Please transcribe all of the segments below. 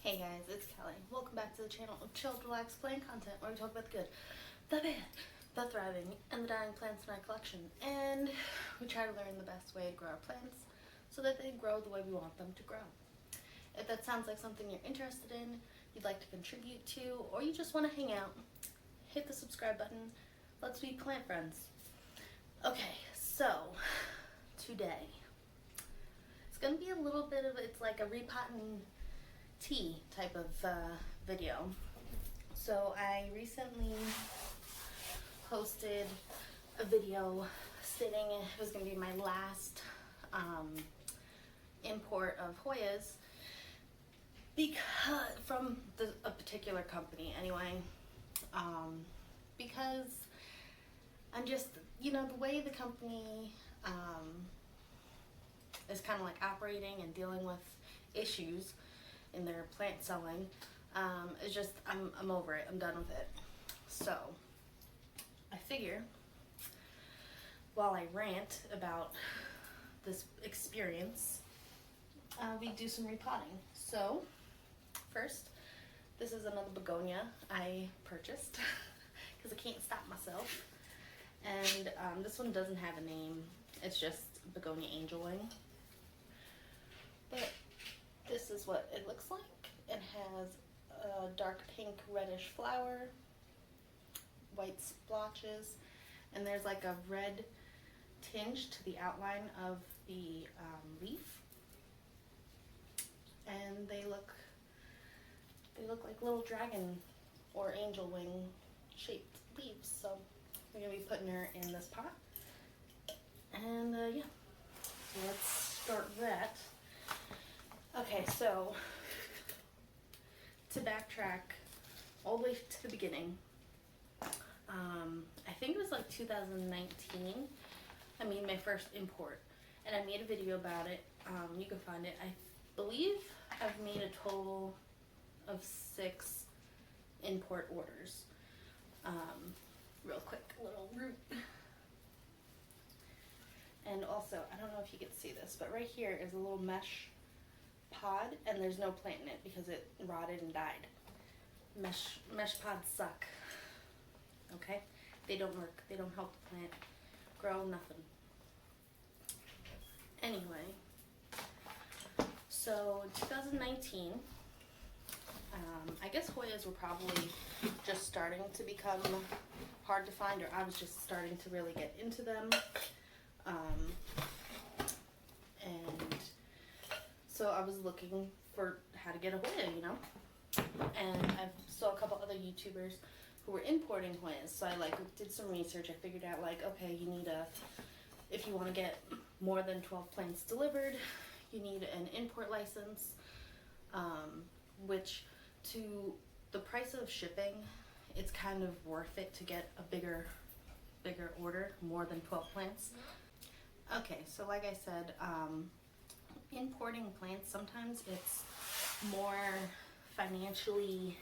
Hey guys, it's Kelly. Welcome back to the channel of chilled, relaxed plant content where we talk about the good, the bad, the thriving, and the dying plants in our collection. And we try to learn the best way to grow our plants so that they grow the way we want them to grow. If that sounds like something you're interested in, you'd like to contribute to, or you just want to hang out, hit the subscribe button. Let's be plant friends. Okay, so today it's going to be a little bit of, it's like a repotting tea type of video. So I recently posted a video stating it was going to be my last import of Hoyas because from a particular company anyway, because I'm just, you know, the way the company is kind of like operating and dealing with issues in their plant selling, it's just, I'm over it. I'm done with it. So I figure while I rant about this experience, we do some repotting. So first, this is another begonia I purchased because I can't stop myself. And this one doesn't have a name. It's just begonia angel wing. But this is what it looks like. It has a dark pink reddish flower, white splotches, and there's like a red tinge to the outline of the leaf. And they look like little dragon or angel wing shaped leaves. So we're gonna be putting her in this pot. And yeah, so let's start that. Okay, so to backtrack all the way to the beginning, I think it was like 2019, I made my first import, and I made a video about it. You can find it. I believe I've made a total of 6 import orders. Real quick, a little root. And also, I don't know if you can see this, but right here is a little mesh pod, and there's no plant in it because it rotted and died. Mesh pods suck. Okay? They don't work. They don't help the plant grow, nothing. Anyway, so in 2019, I guess Hoyas were probably just starting to become hard to find, or I was just starting to really get into them. And so I was looking for how to get a Hoya, you know, and I saw a couple other YouTubers who were importing Hoyas, so I did some research. I figured out okay, you need if you want to get more than 12 plants delivered, you need an import license, which to the price of shipping, it's kind of worth it to get a bigger order, more than 12 plants. Okay, so like I said, importing plants, sometimes it's more financially,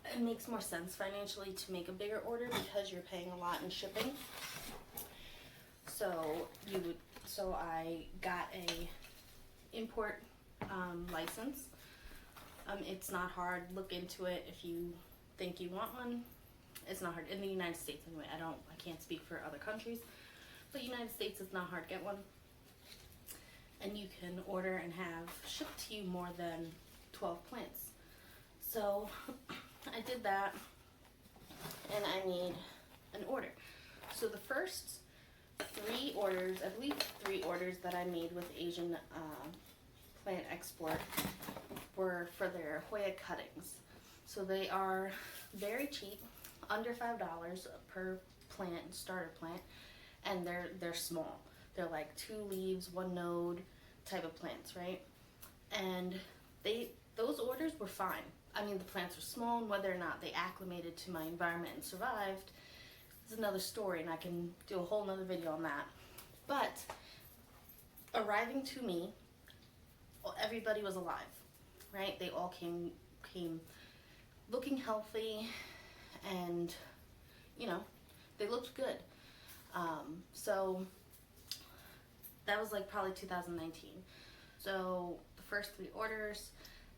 it makes more sense financially to make a bigger order because you're paying a lot in shipping. So I got a import license. It's not hard. Look into it if you think you want one. It's not hard in the United States anyway. I can't speak for other countries, but United States it's not hard to get one. And you can order and have shipped to you more than 12 plants. So I did that, and I made an order. So the first 3 orders, I believe 3 orders that I made with Asean Plant Export were for their Hoya cuttings. So they are very cheap, under $5 per plant, starter plant, and they're small. They're like 2 leaves, 1 node type of plants, right? And those orders were fine. I mean, the plants were small, and whether or not they acclimated to my environment and survived is another story, and I can do a whole nother video on that. But arriving to me, everybody was alive, right? They all came looking healthy, and you know, they looked good. So that was like probably 2019. So the first 3 orders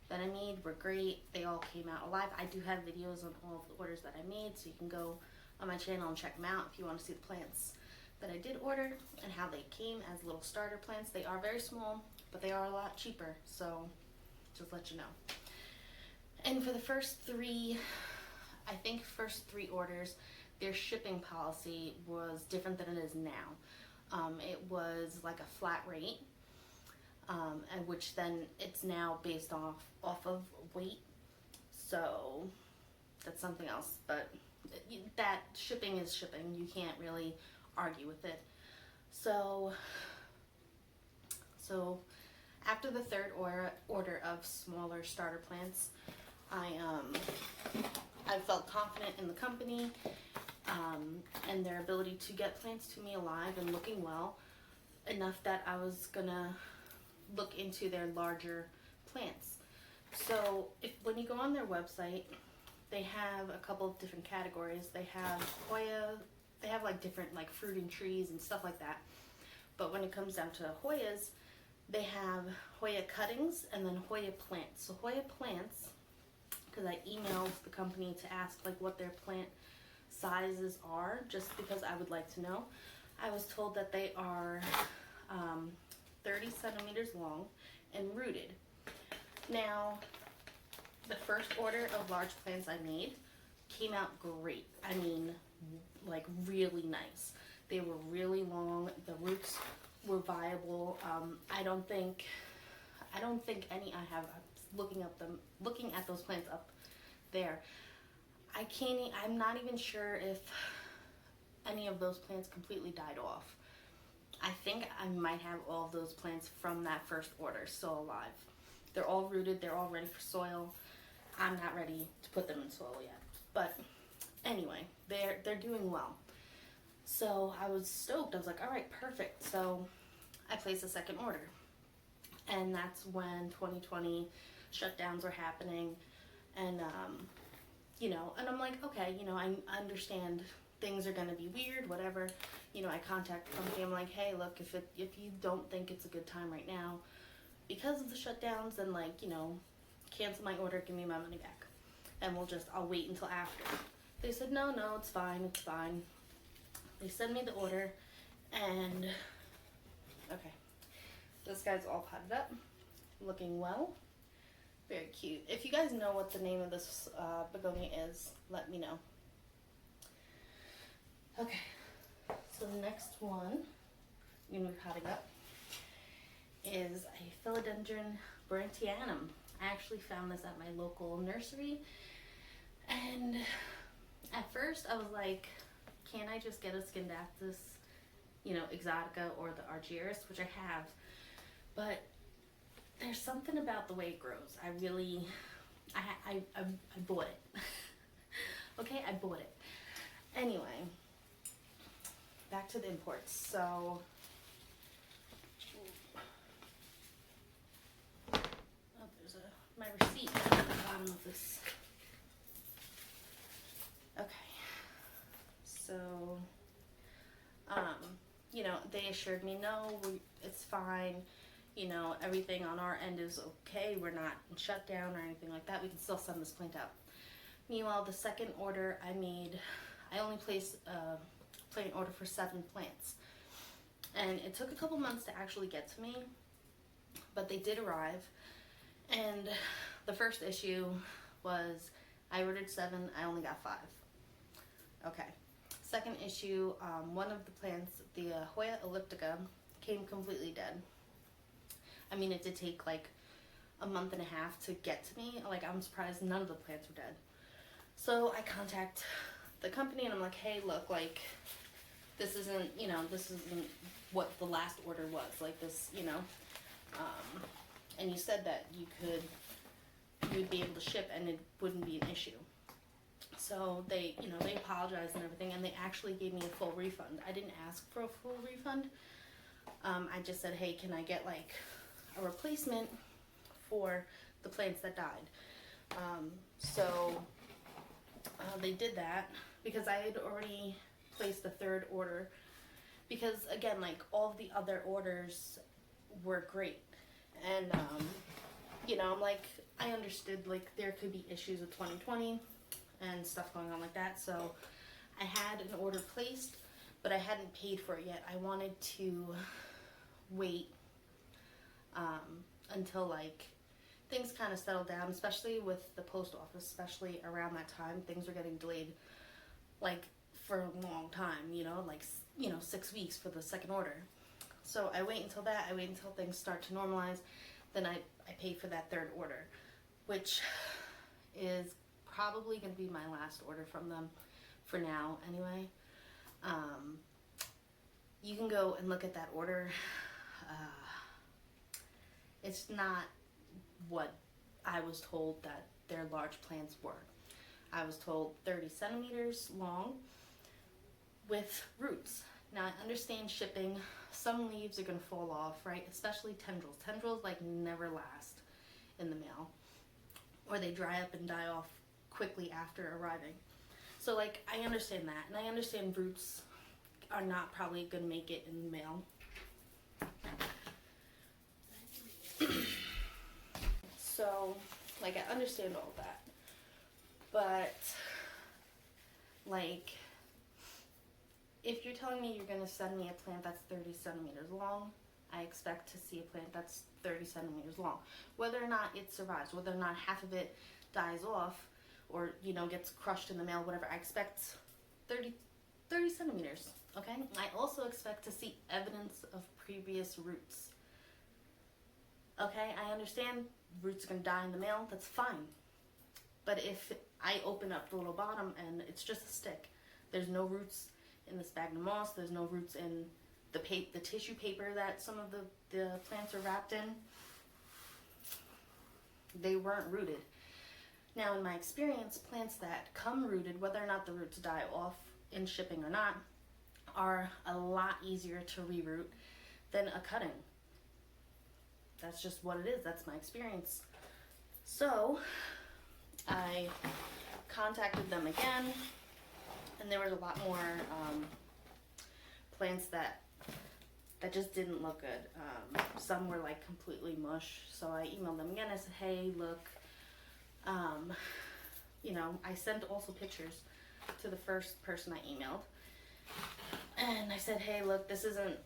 that I made were great. They all came out alive. I do have videos on all of the orders that I made, so you can go on my channel and check them out if you want to see the plants that I did order and how they came as little starter plants. They are very small, but they are a lot cheaper, so just let you know. And for the first 3, I think first 3 orders, their shipping policy was different than it is now. It was like a flat rate, and which then it's now based off of weight. So that's something else, but that shipping is shipping. You can't really argue with it. So after the 3rd order of smaller starter plants, I felt confident in the company and their ability to get plants to me alive and looking well enough that I was gonna look into their larger plants. So when you go on their website, they have a couple of different categories. They have Hoya, they have like different like fruiting trees and stuff like that. But when it comes down to Hoyas, they have Hoya cuttings and then Hoya plants. So Hoya plants, because I emailed the company to ask like what their plant sizes are, just because I would like to know. I was told that they are 30 centimeters long and rooted. Now, the first order of large plants I made came out great. I mean, like really nice. They were really long. The roots were viable. I don't think any. Looking at those plants up there. I'm not even sure if any of those plants completely died off. I think I might have all of those plants from that first order still alive. They're all rooted, they're all ready for soil. I'm not ready to put them in soil yet. But anyway, they're doing well. So I was stoked. I was like, all right, perfect. So I placed a second order. And that's when 2020 shutdowns were happening. And, and I'm like, okay, I understand things are going to be weird, whatever. I contact the company. I'm like, hey, look, if you don't think it's a good time right now because of the shutdowns, then cancel my order, give me my money back. And I'll wait until after. They said, no, it's fine. They send me the order and, okay. This guy's all potted up, looking well. Very cute. If you guys know what the name of this begonia is, let me know. Okay, so the next one I'm going to be potting up is a Philodendron brandtianum. I actually found this at my local nursery, and at first I was like, can I just get a Scindapsus, exotica or the Argyris, which I have, but there's something about the way it grows. I bought it. Okay, I bought it. Anyway, back to the imports. So, there's my receipt at the bottom of this. Okay, so, they assured me, no, it's fine. Everything on our end is okay. We're not in shutdown or anything like that. We can still send this plant out. Meanwhile, the second order I made, I only placed a plant order for 7 plants. And it took a couple months to actually get to me, but they did arrive. And the first issue was I ordered 7, I only got 5. Okay. Second issue, one of the plants, the Hoya elliptica, came completely dead. I mean, it did take like a month and a half to get to me. Like, I'm surprised none of the plants were dead. So I contact the company and I'm like, hey, look, like, this isn't what the last order was. Like this, and you said that you'd be able to ship and it wouldn't be an issue. So they apologized and everything, and they actually gave me a full refund. I didn't ask for a full refund. I just said, hey, can I get like a replacement for the plants that died? So they did that because I had already placed the 3rd order, because again, like, all of the other orders were great, and you know, I'm like, I understood like there could be issues with 2020 and stuff going on like that. So I had an order placed, but I hadn't paid for it yet. I wanted to wait until like things kind of settled down, especially with the post office, especially around that time. Things were getting delayed like for a long time, you know, like, you know, 6 weeks for the second order. So I wait until that. I wait until things start to normalize. Then I pay for that third order, which is probably going to be my last order from them for now anyway. You can go and look at that order. It's not what I was told that their large plants were. I was told 30 centimeters long with roots. Now I understand shipping, some leaves are going to fall off, right? Especially tendrils. Tendrils like never last in the mail, or they dry up and die off quickly after arriving. So like I understand that, and I understand roots are not probably going to make it in the mail. So like I understand all that, but like if you're telling me you're going to send me a plant that's 30 centimeters long, I expect to see a plant that's 30 centimeters long. Whether or not it survives, whether or not half of it dies off or, you know, gets crushed in the mail, whatever, I expect 30 centimeters, okay? I also expect to see evidence of previous roots. Okay, I understand roots are going to die in the mail, that's fine. But if I open up the little bottom and it's just a stick, there's no roots in the sphagnum moss, there's no roots in the tissue paper that some of the plants are wrapped in, they weren't rooted. Now in my experience, plants that come rooted, whether or not the roots die off in shipping or not, are a lot easier to reroot than a cutting. That's just what it is. That's my experience. So I contacted them again, and there was a lot more plants that just didn't look good. Some were like completely mush. So I emailed them again. I said, hey, look, you know, I sent also pictures to the first person I emailed. And I said, hey, look, this isn't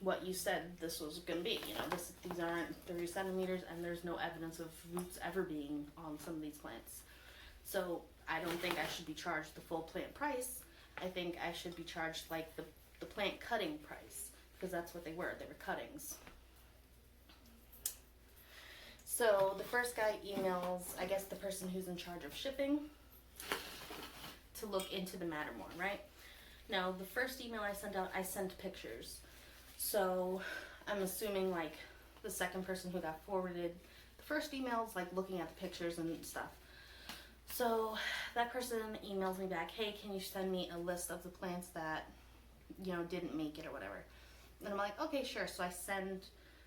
what you said this was going to be. You know, these aren't 30 centimeters, and there's no evidence of roots ever being on some of these plants. So I don't think I should be charged the full plant price. I think I should be charged like the plant cutting price, because that's what they were. They were cuttings. So the first guy emails, I guess, the person who's in charge of shipping to look into the matter more, right? Now, the first email I sent out, I sent pictures. So I'm assuming like the second person who got forwarded the first email's like looking at the pictures and stuff. So that person emails me back, hey, can you send me a list of the plants that, you know, didn't make it or whatever. And I'm like, okay, sure. So I send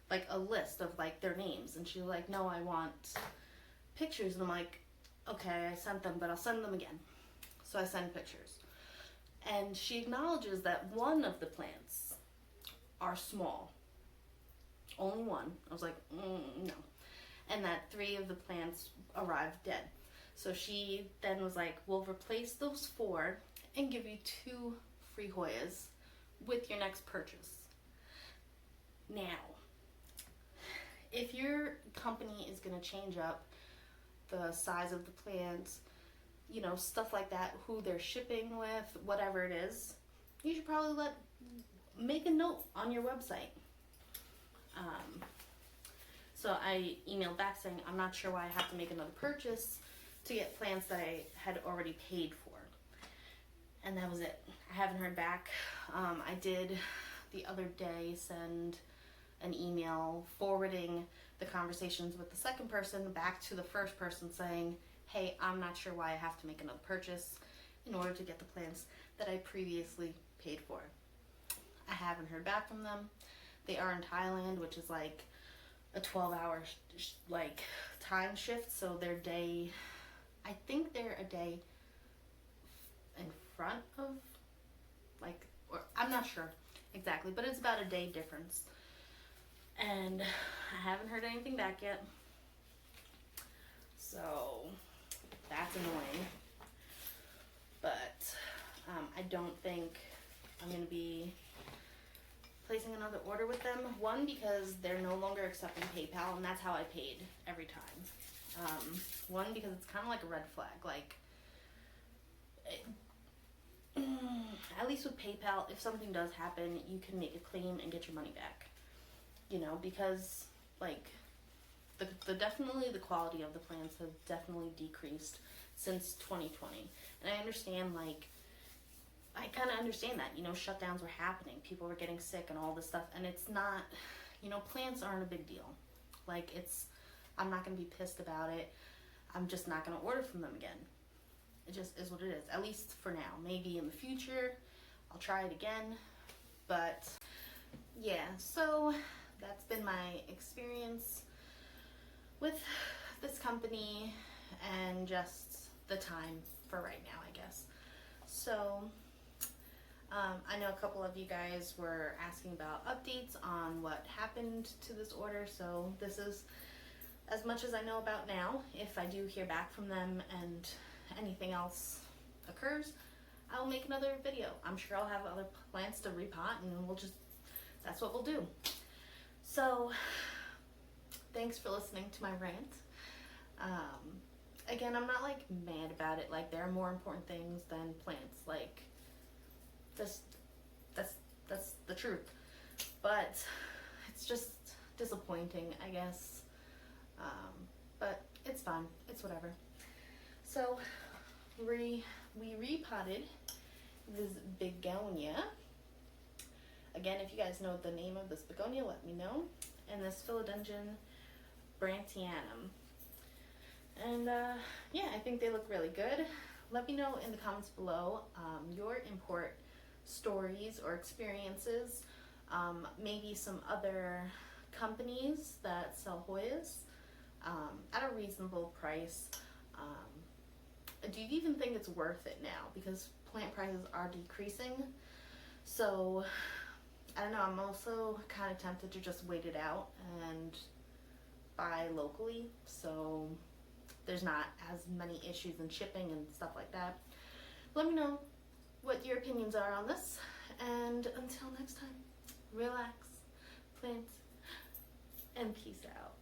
like a list of like their names, and she's like, no, I want pictures. And I'm like, okay, I sent them, but I'll send them again. So I send pictures, and she acknowledges that one of the plants are small, only one. I was like, no. And that 3 of the plants arrived dead. So she then was like, we'll replace those 4 and give you 2 free Hoyas with your next purchase. Now, if your company is going to change up the size of the plants, you know, stuff like that, who they're shipping with, whatever it is, you should probably make a note on your website. So I emailed back saying, I'm not sure why I have to make another purchase to get plants that I had already paid for. And that was it. I haven't heard back. I did the other day send an email forwarding the conversations with the second person back to the first person saying, hey, I'm not sure why I have to make another purchase in order to get the plants that I previously paid for. I haven't heard back from them. They are in Thailand, which is like a 12-hour like time shift, so their day, I think they're a day in front of, like, or I'm not sure exactly, but it's about a day difference. And I haven't heard anything back yet. So that's annoying. But I don't think I'm going to be placing another order with them. One, because they're no longer accepting PayPal, and that's how I paid every time. One, because it's kind of like a red flag. Like, at least with PayPal, if something does happen, you can make a claim and get your money back. You know, because like definitely the quality of the plants have definitely decreased since 2020. And I understand, like, I kind of understand that, you know, shutdowns were happening, people were getting sick and all this stuff, and it's not, you know, plants aren't a big deal. Like, I'm not going to be pissed about it. I'm just not going to order from them again. It just is what it is, at least for now. Maybe in the future, I'll try it again. But, yeah, so that's been my experience with this company and just the time for right now, I guess. So, I know a couple of you guys were asking about updates on what happened to this order, so this is as much as I know about now. If I do hear back from them and anything else occurs, I'll make another video. I'm sure I'll have other plants to repot, and that's what we'll do. So, thanks for listening to my rant. Again, I'm not like mad about it. Like, there are more important things than plants. Like, that's the truth. But it's just disappointing, I guess. But it's fun. It's whatever. So we repotted this begonia. Again, if you guys know the name of this begonia, let me know. And this philodendron brantianum. And yeah, I think they look really good. Let me know in the comments below your import stories or experiences. Maybe some other companies that sell Hoyas at a reasonable price. Do you even think it's worth it now? Because plant prices are decreasing. So, I don't know, I'm also kind of tempted to just wait it out and buy locally. So, there's not as many issues in shipping and stuff like that. Let me know what your opinions are on this. And until next time, relax, plant, and peace out.